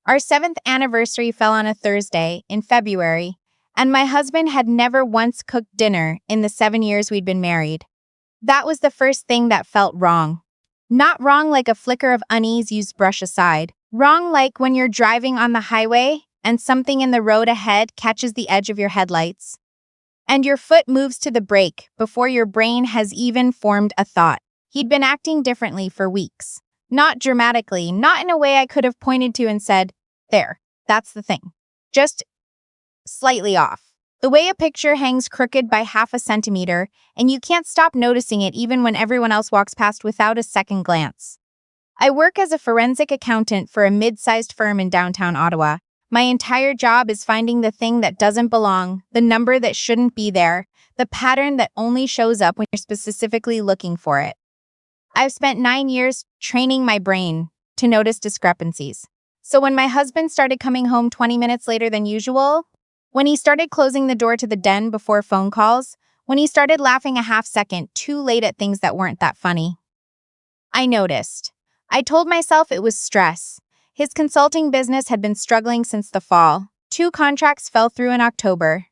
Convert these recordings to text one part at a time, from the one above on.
Our seventh anniversary fell on a Thursday in February, and my husband had never once cooked dinner in the 7 years we'd been married. That was the first thing that felt wrong. Not wrong like a flicker of unease you brush aside. Wrong like when you're driving on the highway and something in the road ahead catches the edge of your headlights, and your foot moves to the brake before your brain has even formed a thought. He'd been acting differently for weeks. Not dramatically, not in a way I could have pointed to and said, "There, that's the thing." Just slightly off. The way a picture hangs crooked by half a centimeter, and you can't stop noticing it even when everyone else walks past without a second glance. I work as a forensic accountant for a mid-sized firm in downtown Ottawa. My entire job is finding the thing that doesn't belong, the number that shouldn't be there, the pattern that only shows up when you're specifically looking for it. I've spent 9 years training my brain to notice discrepancies. So when my husband started coming home 20 minutes later than usual, when he started closing the door to the den before phone calls, when he started laughing a half second too late at things that weren't that funny, I noticed. I told myself it was stress. His consulting business had been struggling since the fall. 2 contracts fell through in October.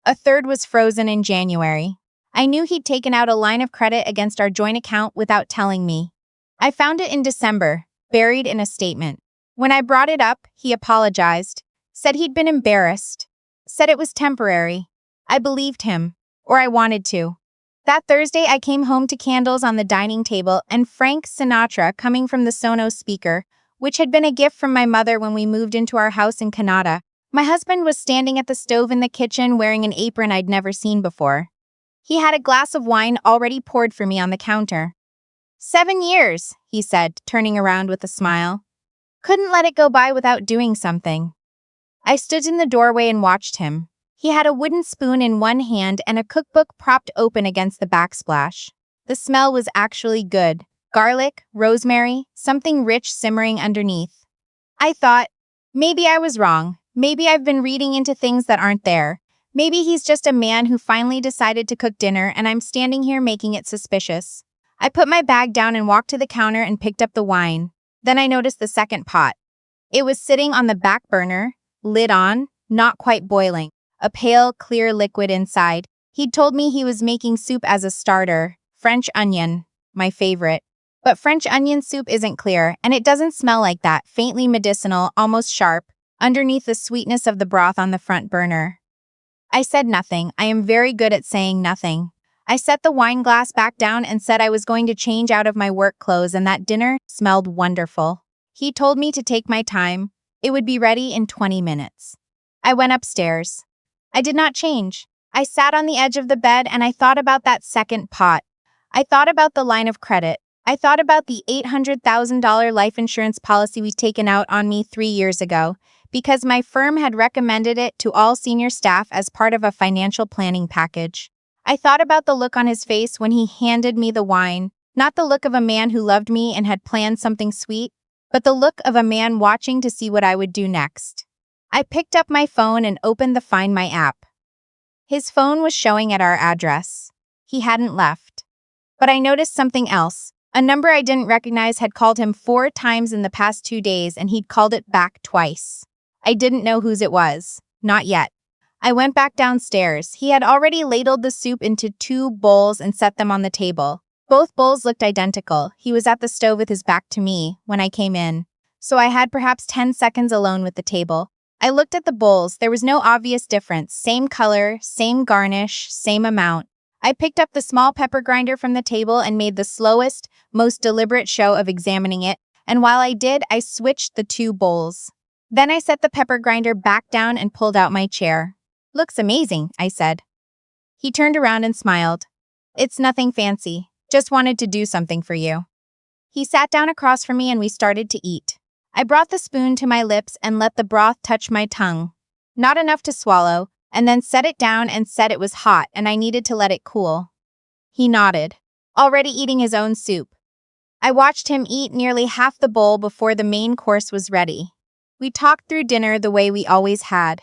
A third was frozen in January. I knew he'd taken out a line of credit against our joint account without telling me. I found it in December, buried in a statement. When I brought it up, he apologized, said he'd been embarrassed, said it was temporary. I believed him, or I wanted to. That Thursday, I came home to candles on the dining table and Frank Sinatra coming from the Sonos speaker, which had been a gift from my mother when we moved into our house in Canada. My husband was standing at the stove in the kitchen wearing an apron I'd never seen before. He had a glass of wine already poured for me on the counter. 7 years, he said, turning around with a smile. Couldn't let it go by without doing something. I stood in the doorway and watched him. He had a wooden spoon in one hand and a cookbook propped open against the backsplash. The smell was actually good. Garlic, rosemary, something rich simmering underneath. I thought, maybe I was wrong. Maybe I've been reading into things that aren't there. Maybe he's just a man who finally decided to cook dinner and I'm standing here making it suspicious. I put my bag down and walked to the counter and picked up the wine. Then I noticed the second pot. It was sitting on the back burner, lid on, not quite boiling. A pale, clear liquid inside. He'd told me he was making soup as a starter. French onion, my favorite. But French onion soup isn't clear, and it doesn't smell like that, faintly medicinal, almost sharp, underneath the sweetness of the broth on the front burner. I said nothing. I am very good at saying nothing. I set the wine glass back down and said I was going to change out of my work clothes and that dinner smelled wonderful. He told me to take my time. It would be ready in 20 minutes. I went upstairs. I did not change. I sat on the edge of the bed and I thought about that second pot. I thought about the line of credit. I thought about the $800,000 life insurance policy we'd taken out on me 3 years ago, because my firm had recommended it to all senior staff as part of a financial planning package. I thought about the look on his face when he handed me the wine, not the look of a man who loved me and had planned something sweet, but the look of a man watching to see what I would do next. I picked up my phone and opened the Find My app. His phone was showing at our address. He hadn't left. But I noticed something else. A number I didn't recognize had called him 4 times in the past 2 days, and he'd called it back twice. I didn't know whose it was. Not yet. I went back downstairs. He had already ladled the soup into 2 bowls and set them on the table. Both bowls looked identical. He was at the stove with his back to me when I came in, so I had perhaps 10 seconds alone with the table. I looked at the bowls. There was no obvious difference. Same color, same garnish, same amount. I picked up the small pepper grinder from the table and made the slowest, most deliberate show of examining it, and while I did, I switched the 2 bowls. Then I set the pepper grinder back down and pulled out my chair. "Looks amazing," I said. He turned around and smiled. "It's nothing fancy. Just wanted to do something for you." He sat down across from me and we started to eat. I brought the spoon to my lips and let the broth touch my tongue. Not enough to swallow, and then set it down and said it was hot and I needed to let it cool. He nodded, already eating his own soup. I watched him eat nearly half the bowl before the main course was ready. We talked through dinner the way we always had.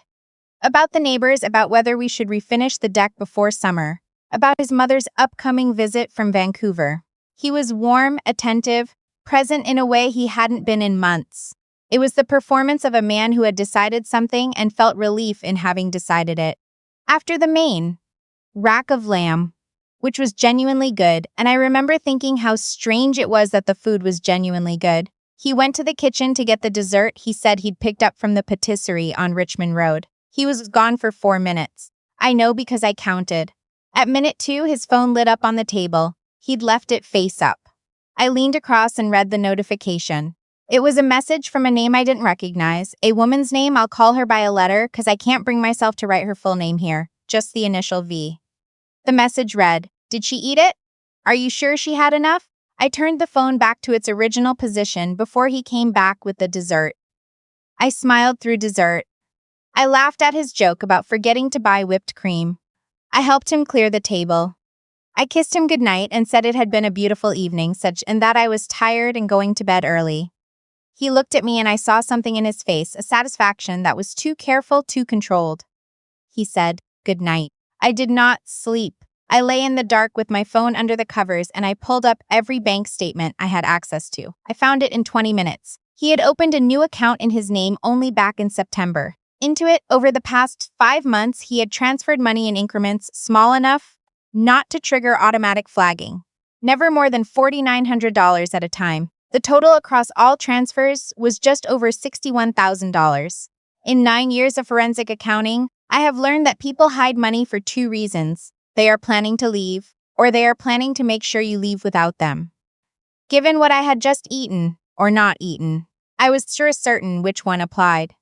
About the neighbors, about whether we should refinish the deck before summer, about his mother's upcoming visit from Vancouver. He was warm, attentive, present in a way he hadn't been in months. It was the performance of a man who had decided something and felt relief in having decided it. After the main rack of lamb, which was genuinely good, and I remember thinking how strange it was that the food was genuinely good, he went to the kitchen to get the dessert he said he'd picked up from the patisserie on Richmond Road. He was gone for 4 minutes. I know because I counted. At minute 2, his phone lit up on the table. He'd left it face up. I leaned across and read the notification. It was a message from a name I didn't recognize, a woman's name. I'll call her by a letter because I can't bring myself to write her full name here, just the initial V. The message read, "Did she eat it? Are you sure she had enough?" I turned the phone back to its original position before he came back with the dessert. I smiled through dessert. I laughed at his joke about forgetting to buy whipped cream. I helped him clear the table. I kissed him goodnight and said it had been a beautiful evening, and that I was tired and going to bed early. He looked at me and I saw something in his face, a satisfaction that was too careful, too controlled. He said, "Good night." I did not sleep. I lay in the dark with my phone under the covers and I pulled up every bank statement I had access to. I found it in 20 minutes. He had opened a new account in his name only back in September. Into it, over the past 5 months, he had transferred money in increments small enough not to trigger automatic flagging. Never more than $4,900 at a time. The total across all transfers was just over $61,000. In 9 years of forensic accounting, I have learned that people hide money for 2 reasons. They are planning to leave, or they are planning to make sure you leave without them. Given what I had just eaten, or not eaten, I was certain which one applied.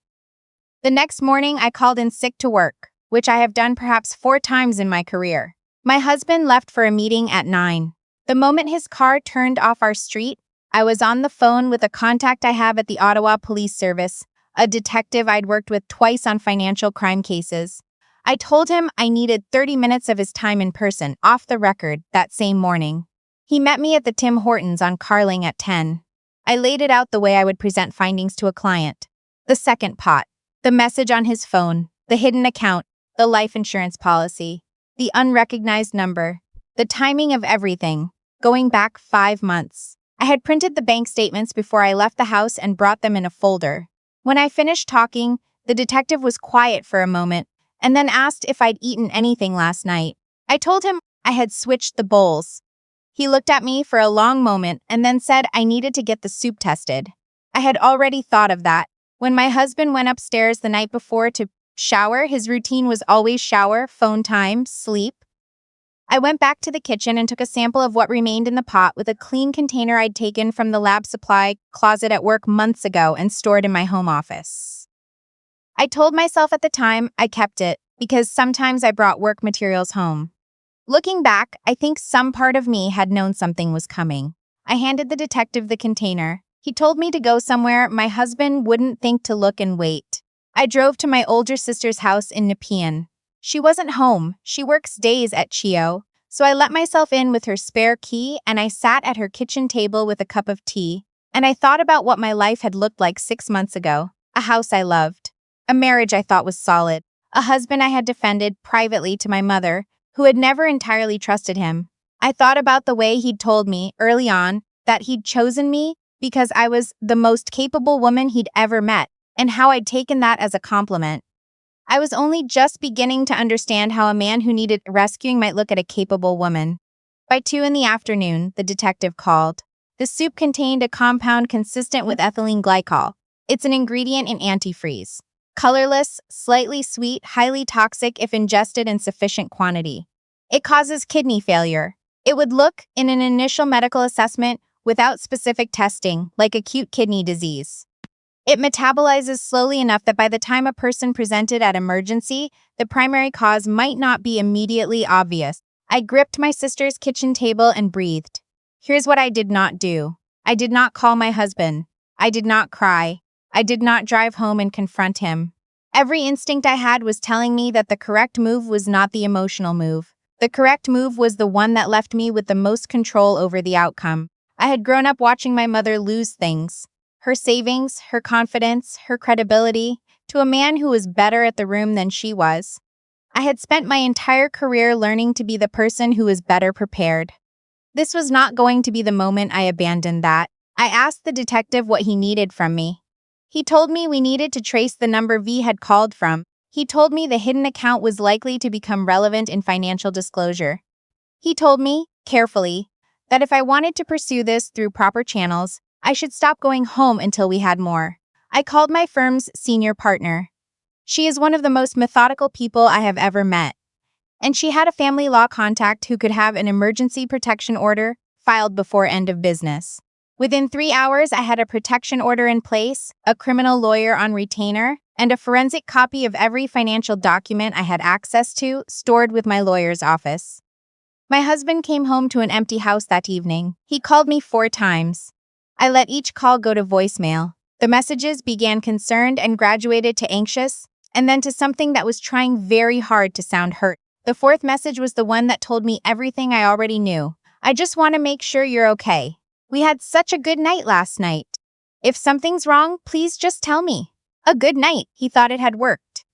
The next morning, I called in sick to work, which I have done perhaps 4 times in my career. My husband left for a meeting at 9. The moment his car turned off our street, I was on the phone with a contact I have at the Ottawa Police Service, a detective I'd worked with twice on financial crime cases. I told him I needed 30 minutes of his time in person, off the record, that same morning. He met me at the Tim Hortons on Carling at 10. I laid it out the way I would present findings to a client. The second pot, the message on his phone, the hidden account, the life insurance policy, the unrecognized number, the timing of everything, going back 5 months. I had printed the bank statements before I left the house and brought them in a folder. When I finished talking, the detective was quiet for a moment and then asked if I'd eaten anything last night. I told him I had switched the bowls. He looked at me for a long moment and then said I needed to get the soup tested. I had already thought of that. When my husband went upstairs the night before to shower, his routine was always shower, phone time, sleep. I went back to the kitchen and took a sample of what remained in the pot with a clean container I'd taken from the lab supply closet at work months ago and stored in my home office. I told myself at the time I kept it because sometimes I brought work materials home. Looking back, I think some part of me had known something was coming. I handed the detective the container. He told me to go somewhere my husband wouldn't think to look and wait. I drove to my older sister's house in Nepean. She wasn't home. She works days at CHEO, so I let myself in with her spare key and I sat at her kitchen table with a cup of tea, and I thought about what my life had looked like 6 months ago. A house I loved. A marriage I thought was solid. A husband I had defended privately to my mother, who had never entirely trusted him. I thought about the way he'd told me early on that he'd chosen me because I was the most capable woman he'd ever met, and how I'd taken that as a compliment. I was only just beginning to understand how a man who needed rescuing might look at a capable woman. By 2 in the afternoon, the detective called. The soup contained a compound consistent with ethylene glycol. It's an ingredient in antifreeze. Colorless, slightly sweet, highly toxic if ingested in sufficient quantity. It causes kidney failure. It would look, in an initial medical assessment, without specific testing, like acute kidney disease. It metabolizes slowly enough that by the time a person presented at emergency, the primary cause might not be immediately obvious. I gripped my sister's kitchen table and breathed. Here's what I did not do. I did not call my husband. I did not cry. I did not drive home and confront him. Every instinct I had was telling me that the correct move was not the emotional move. The correct move was the one that left me with the most control over the outcome. I had grown up watching my mother lose things. Her savings, her confidence, her credibility, to a man who was better at the room than she was. I had spent my entire career learning to be the person who was better prepared. This was not going to be the moment I abandoned that. I asked the detective what he needed from me. He told me we needed to trace the number V had called from. He told me the hidden account was likely to become relevant in financial disclosure. He told me, carefully, that if I wanted to pursue this through proper channels, I should stop going home until we had more. I called my firm's senior partner. She is one of the most methodical people I have ever met, and she had a family law contact who could have an emergency protection order filed before end of business. Within 3 hours, I had a protection order in place, a criminal lawyer on retainer, and a forensic copy of every financial document I had access to stored with my lawyer's office. My husband came home to an empty house that evening. He called me 4 times. I let each call go to voicemail. The messages began concerned and graduated to anxious, and then to something that was trying very hard to sound hurt. The 4th message was the one that told me everything I already knew. I just want to make sure you're okay. We had such a good night last night. If something's wrong, please just tell me. A good night. He thought it had worked.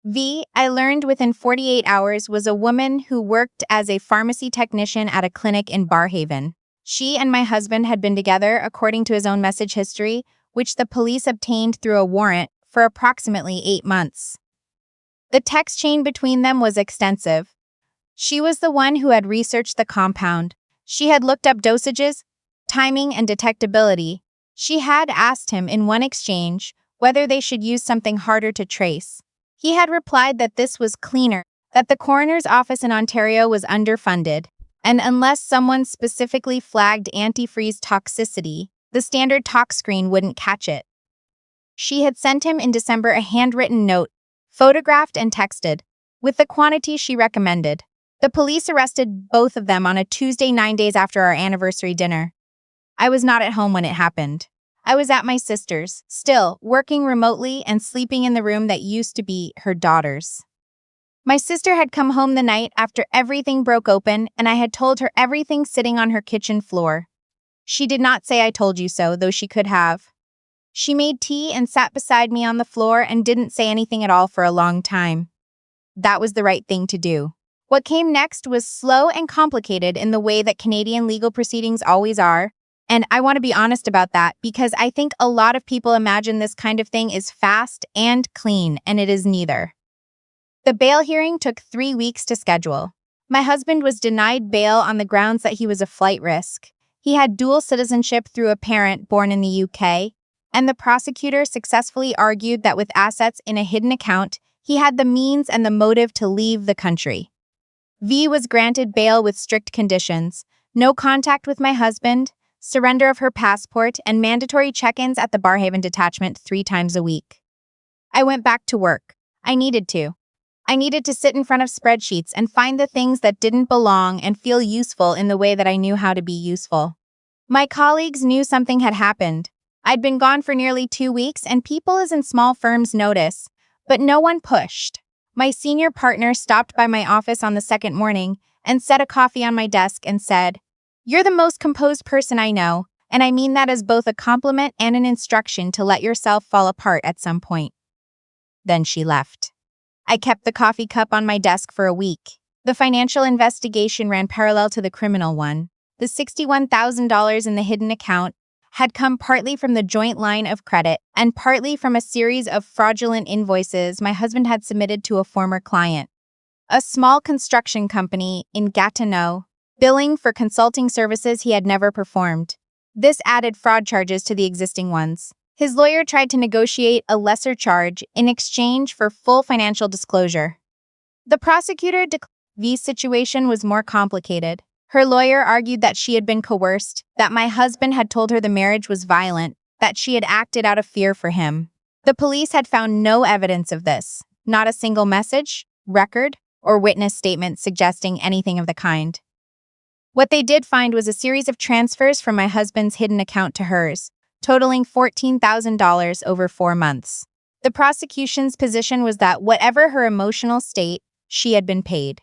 V, I learned within 48 hours, was a woman who worked as a pharmacy technician at a clinic in Barrhaven. She and my husband had been together, according to his own message history, which the police obtained through a warrant, for approximately 8 months. The text chain between them was extensive. She was the one who had researched the compound. She had looked up dosages, timing, and detectability. She had asked him in one exchange whether they should use something harder to trace. He had replied that this was cleaner, that the coroner's office in Ontario was underfunded, and unless someone specifically flagged antifreeze toxicity, the standard tox screen wouldn't catch it. She had sent him in December a handwritten note, photographed and texted, with the quantity she recommended. The police arrested both of them on a Tuesday 9 days after our anniversary dinner. I was not at home when it happened. I was at my sister's, still working remotely and sleeping in the room that used to be her daughter's. My sister had come home the night after everything broke open, and I had told her everything sitting on her kitchen floor. She did not say I told you so, though she could have. She made tea and sat beside me on the floor and didn't say anything at all for a long time. That was the right thing to do. What came next was slow and complicated in the way that Canadian legal proceedings always are, and I want to be honest about that because I think a lot of people imagine this kind of thing is fast and clean, and it is neither. The bail hearing took 3 weeks to schedule. My husband was denied bail on the grounds that he was a flight risk. He had dual citizenship through a parent born in the UK, and the prosecutor successfully argued that with assets in a hidden account, he had the means and the motive to leave the country. V was granted bail with strict conditions: no contact with my husband, surrender of her passport, and mandatory check-ins at the Barrhaven detachment 3 times a week. I went back to work. I needed to. I needed to sit in front of spreadsheets and find the things that didn't belong and feel useful in the way that I knew how to be useful. My colleagues knew something had happened. I'd been gone for nearly 2 weeks, and people as in small firms notice, but no one pushed. My senior partner stopped by my office on the second morning and set a coffee on my desk and said, "You're the most composed person I know, and I mean that as both a compliment and an instruction to let yourself fall apart at some point." Then she left. I kept the coffee cup on my desk for a week. The financial investigation ran parallel to the criminal one. The $61,000 in the hidden account had come partly from the joint line of credit and partly from a series of fraudulent invoices my husband had submitted to a former client, a small construction company in Gatineau, billing for consulting services he had never performed. This added fraud charges to the existing ones. His lawyer tried to negotiate a lesser charge in exchange for full financial disclosure. The prosecutor declared V's situation was more complicated. Her lawyer argued that she had been coerced, that my husband had told her the marriage was violent, that she had acted out of fear for him. The police had found no evidence of this, not a single message, record, or witness statement suggesting anything of the kind. What they did find was a series of transfers from my husband's hidden account to hers, totaling $14,000 over 4 months. The prosecution's position was that whatever her emotional state, she had been paid.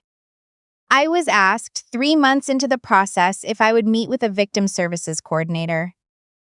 I was asked 3 months into the process if I would meet with a victim services coordinator.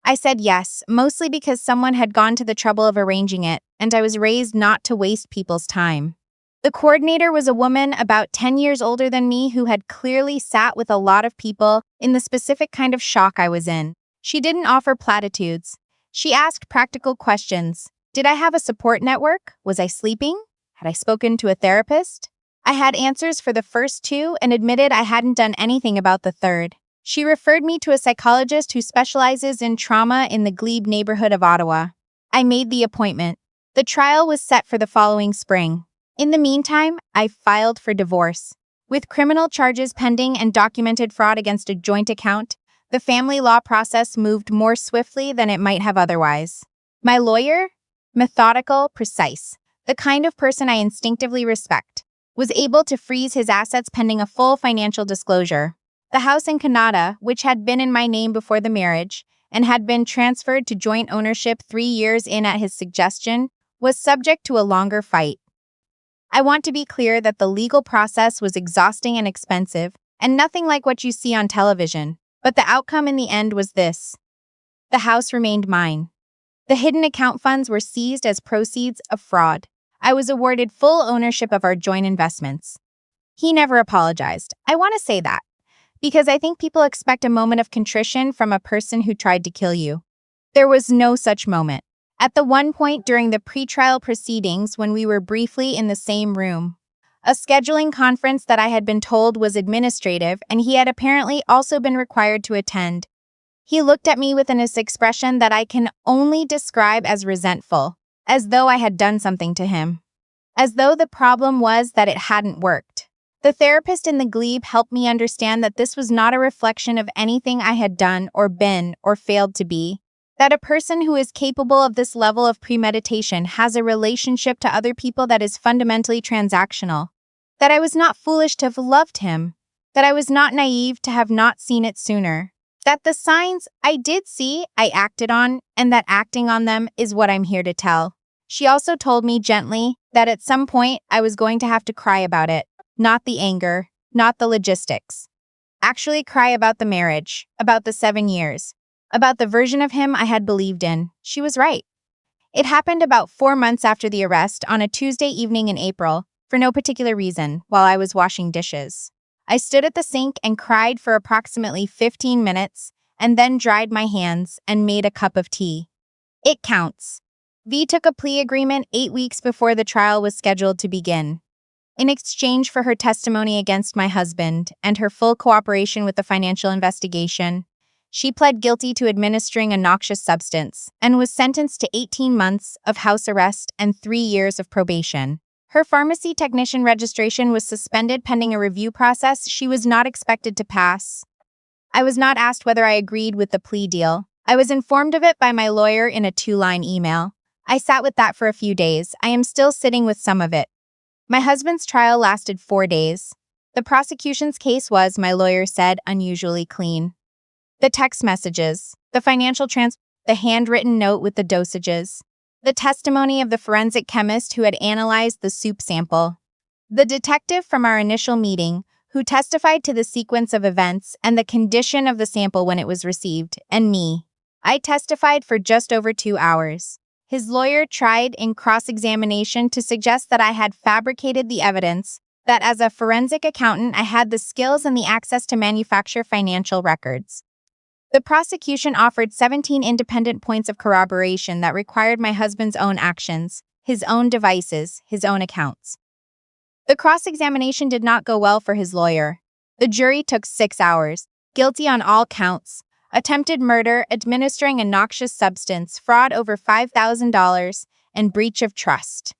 I said yes, mostly because someone had gone to the trouble of arranging it, and I was raised not to waste people's time. The coordinator was a woman about 10 years older than me who had clearly sat with a lot of people in the specific kind of shock I was in. She didn't offer platitudes. She asked practical questions. Did I have a support network? Was I sleeping? Had I spoken to a therapist? I had answers for the first two and admitted I hadn't done anything about the third. She referred me to a psychologist who specializes in trauma in the Glebe neighborhood of Ottawa. I made the appointment. The trial was set for the following spring. In the meantime, I filed for divorce. With criminal charges pending and documented fraud against a joint account, the family law process moved more swiftly than it might have otherwise. My lawyer, methodical, precise, the kind of person I instinctively respect, was able to freeze his assets pending a full financial disclosure. The house in Canada, which had been in my name before the marriage and had been transferred to joint ownership 3 years in at his suggestion, was subject to a longer fight. I want to be clear that the legal process was exhausting and expensive, and nothing like what you see on television, but the outcome in the end was this. The house remained mine. The hidden account funds were seized as proceeds of fraud. I was awarded full ownership of our joint investments. He never apologized. I want to say that, because I think people expect a moment of contrition from a person who tried to kill you. There was no such moment. At the one point during the pretrial proceedings when we were briefly in the same room, a scheduling conference that I had been told was administrative and he had apparently also been required to attend, he looked at me with an expression that I can only describe as resentful, as though I had done something to him. As though the problem was that it hadn't worked. The therapist in the Glebe helped me understand that this was not a reflection of anything I had done or been or failed to be. That a person who is capable of this level of premeditation has a relationship to other people that is fundamentally transactional. That I was not foolish to have loved him. That I was not naive to have not seen it sooner. That the signs I did see, I acted on, and that acting on them is what I'm here to tell. She also told me gently that at some point I was going to have to cry about it. Not the anger, not the logistics. Actually cry about the marriage, about the 7 years. About the version of him I had believed in. She was right. It happened about 4 months after the arrest on a Tuesday evening in April, for no particular reason, while I was washing dishes. I stood at the sink and cried for approximately 15 minutes, and then dried my hands and made a cup of tea. It counts. V took a plea agreement 8 weeks before the trial was scheduled to begin. In exchange for her testimony against my husband and her full cooperation with the financial investigation, she pled guilty to administering a noxious substance and was sentenced to 18 months of house arrest and 3 years of probation. Her pharmacy technician registration was suspended pending a review process she was not expected to pass. I was not asked whether I agreed with the plea deal. I was informed of it by my lawyer in a 2-line email. I sat with that for a few days. I am still sitting with some of it. My husband's trial lasted 4 days. The prosecution's case was, my lawyer said, unusually clean. The text messages, the financial the handwritten note with the dosages, the testimony of the forensic chemist who had analyzed the soup sample, the detective from our initial meeting who testified to the sequence of events and the condition of the sample when it was received, and me. I testified for just over 2 hours. His lawyer tried in cross-examination to suggest that I had fabricated the evidence, that as a forensic accountant I had the skills and the access to manufacture financial records. The prosecution offered 17 independent points of corroboration that required my husband's own actions, his own devices, his own accounts. The cross-examination did not go well for his lawyer. The jury took 6 hours, guilty on all counts, attempted murder, administering a noxious substance, fraud over $5,000, and breach of trust.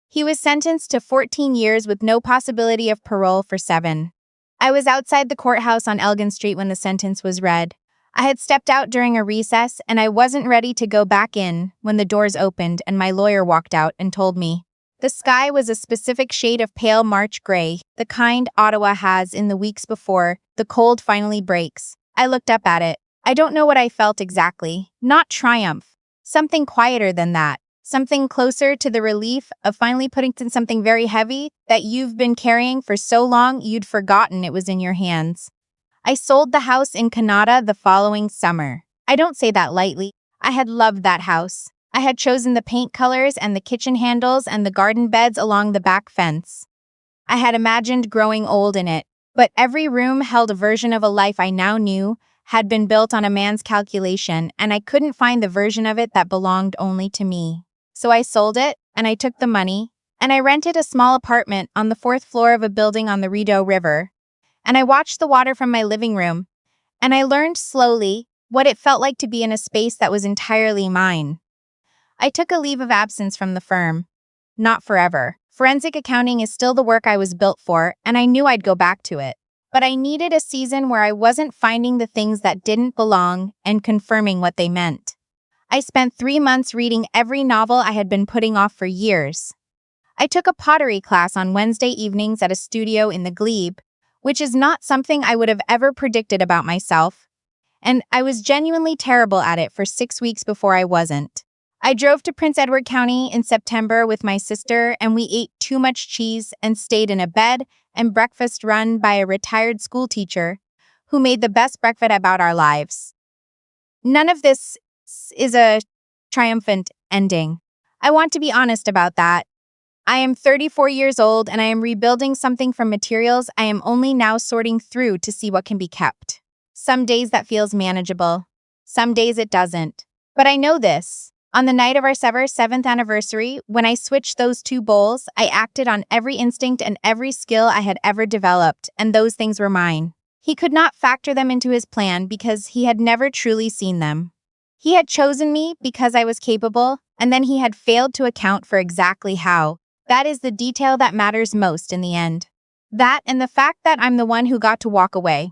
He was sentenced to 14 years with no possibility of parole for 7. I was outside the courthouse on Elgin Street when the sentence was read. I had stepped out during a recess and I wasn't ready to go back in when the doors opened and my lawyer walked out and told me. The sky was a specific shade of pale March gray, the kind Ottawa has in the weeks before the cold finally breaks. I looked up at it. I don't know what I felt exactly. Not triumph. Something quieter than that. Something closer to the relief of finally putting in something very heavy that you've been carrying for so long you'd forgotten it was in your hands. I sold the house in Canada the following summer. I don't say that lightly. I had loved that house. I had chosen the paint colors and the kitchen handles and the garden beds along the back fence. I had imagined growing old in it, but every room held a version of a life I now knew had been built on a man's calculation, and I couldn't find the version of it that belonged only to me. So I sold it, and I took the money, and I rented a small apartment on the fourth floor of a building on the Rideau River. And I watched the water from my living room, and I learned slowly what it felt like to be in a space that was entirely mine. I took a leave of absence from the firm. Not forever. Forensic accounting is still the work I was built for, and I knew I'd go back to it. But I needed a season where I wasn't finding the things that didn't belong and confirming what they meant. I spent 3 months reading every novel I had been putting off for years. I took a pottery class on Wednesday evenings at a studio in the Glebe, which is not something I would have ever predicted about myself, and I was genuinely terrible at it for 6 weeks before I wasn't. I drove to Prince Edward County in September with my sister, and we ate too much cheese and stayed in a bed and breakfast run by a retired school teacher who made the best breakfast about our lives. None of this is a triumphant ending. I want to be honest about that. I am 34 years old and I am rebuilding something from materials I am only now sorting through to see what can be kept. Some days that feels manageable. Some days it doesn't. But I know this. On the night of our 7th anniversary, when I switched those two bowls, I acted on every instinct and every skill I had ever developed, and those things were mine. He could not factor them into his plan because he had never truly seen them. He had chosen me because I was capable, and then he had failed to account for exactly how. That is the detail that matters most in the end. That and the fact that I'm the one who got to walk away.